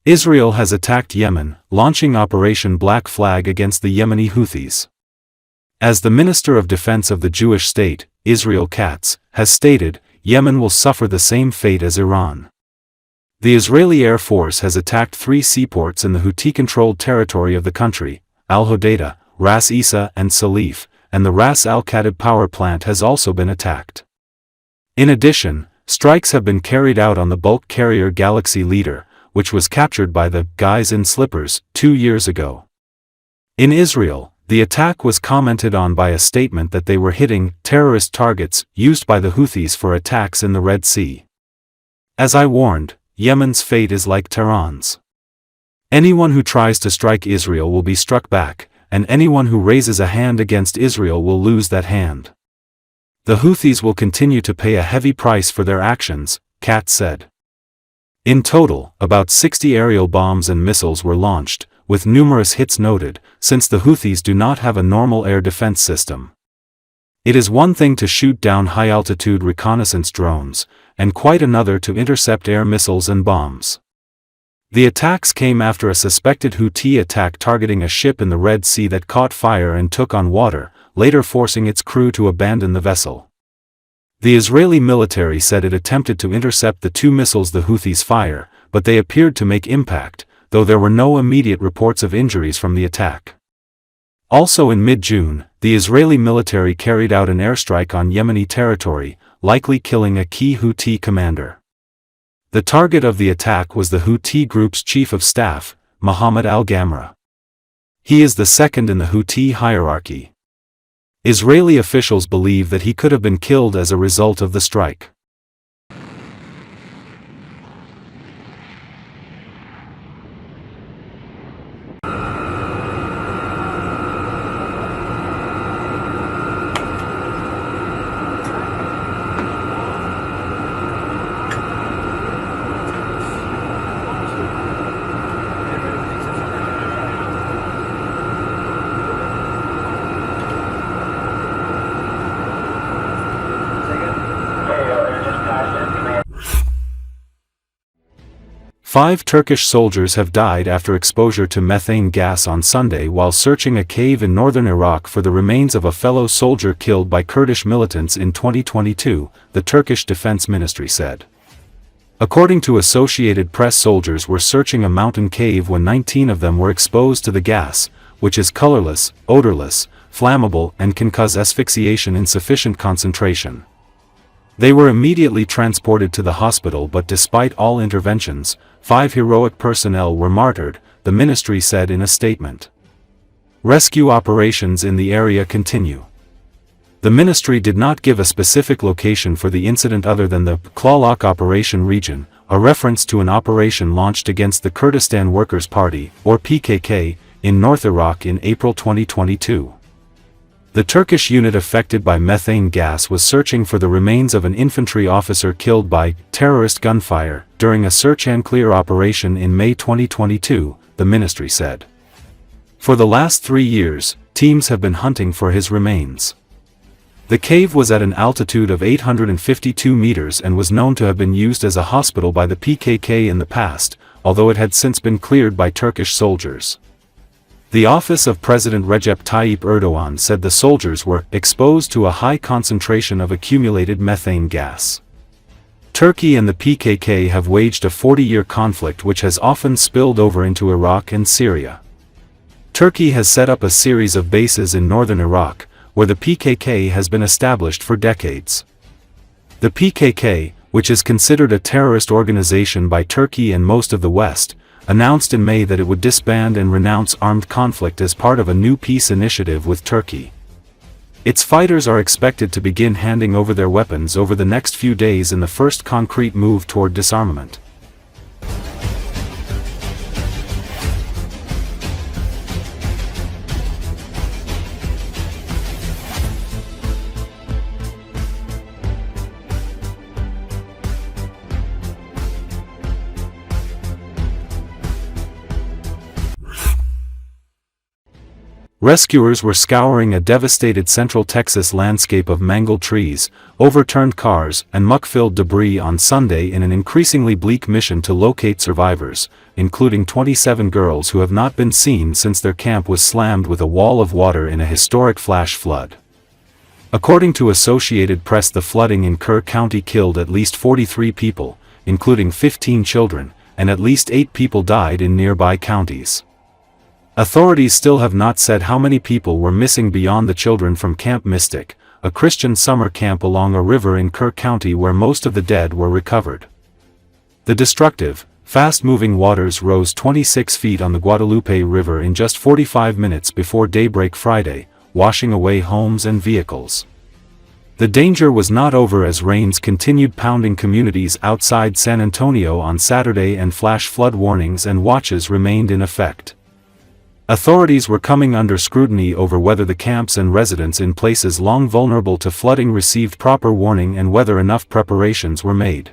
Israel has attacked Yemen, launching Operation Black Flag against the Yemeni Houthis. As the Minister of Defense of the Jewish state, Israel Katz, has stated, Yemen will suffer the same fate as Iran. The Israeli Air Force has attacked 3 seaports in the Houthi-controlled territory of the country, Al-Hodeidah, Ras Issa and Salif, and the Ras al-Khatib power plant has also been attacked. In addition, strikes have been carried out on the bulk carrier Galaxy Leader, which was captured by the guys in slippers 2 years ago. In Israel, the attack was commented on by a statement that they were hitting terrorist targets used by the Houthis for attacks in the Red Sea. As I warned, Yemen's fate is like Tehran's. Anyone who tries to strike Israel will be struck back, and anyone who raises a hand against Israel will lose that hand. The Houthis will continue to pay a heavy price for their actions, Katz said. In total, about 60 aerial bombs and missiles were launched, with numerous hits noted, since the Houthis do not have a normal air defense system. It is one thing to shoot down high-altitude reconnaissance drones, and quite another to intercept air missiles and bombs. The attacks came after a suspected Houthi attack targeting a ship in the Red Sea that caught fire and took on water, later forcing its crew to abandon the vessel. The Israeli military said it attempted to intercept the 2 missiles the Houthis fire, but they appeared to make impact, though there were no immediate reports of injuries from the attack. Also in mid-June, the Israeli military carried out an airstrike on Yemeni territory, likely killing a key Houthi commander. The target of the attack was the Houthi group's chief of staff, Mohammed al-Gamra. He is the second in the Houthi hierarchy. Israeli officials believe that he could have been killed as a result of the strike. Five Turkish soldiers have died after exposure to methane gas on Sunday while searching a cave in northern Iraq for the remains of a fellow soldier killed by Kurdish militants in 2022, the Turkish Defense Ministry said. According to Associated Press, soldiers were searching a mountain cave when 19 of them were exposed to the gas, which is colorless, odorless, flammable and can cause asphyxiation in sufficient concentration. They were immediately transported to the hospital, but despite all interventions, 5 heroic personnel were martyred, the ministry said in a statement. Rescue operations in the area continue. The ministry did not give a specific location for the incident other than the Klawlak Operation region, a reference to an operation launched against the Kurdistan Workers' Party, or PKK, in North Iraq in April 2022. The Turkish unit affected by methane gas was searching for the remains of an infantry officer killed by terrorist gunfire during a search and clear operation in May 2022, the ministry said. For the last 3 years, teams have been hunting for his remains. The cave was at an altitude of 852 meters and was known to have been used as a hospital by the PKK in the past, although it had since been cleared by Turkish soldiers. The office of President Recep Tayyip Erdogan said the soldiers were exposed to a high concentration of accumulated methane gas. Turkey and the PKK have waged a 40-year conflict which has often spilled over into Iraq and Syria. Turkey has set up a series of bases in northern Iraq, where the PKK has been established for decades. The PKK, which is considered a terrorist organization by Turkey and most of the West, announced in May that it would disband and renounce armed conflict as part of a new peace initiative with Turkey. Its fighters are expected to begin handing over their weapons over the next few days in the first concrete move toward disarmament. Rescuers were scouring a devastated Central Texas landscape of mangled trees, overturned cars, and muck-filled debris on Sunday in an increasingly bleak mission to locate survivors, including 27 girls who have not been seen since their camp was slammed with a wall of water in a historic flash flood. According to Associated Press, the flooding in Kerr County killed at least 43 people, including 15 children, and at least 8 people died in nearby counties. Authorities still have not said how many people were missing beyond the children from Camp Mystic, a Christian summer camp along a river in Kerr County where most of the dead were recovered. The destructive, fast-moving waters rose 26 feet on the Guadalupe River in just 45 minutes before daybreak Friday, washing away homes and vehicles. The danger was not over as rains continued pounding communities outside San Antonio on Saturday and flash flood warnings and watches remained in effect. Authorities were coming under scrutiny over whether the camps and residents in places long vulnerable to flooding received proper warning and whether enough preparations were made.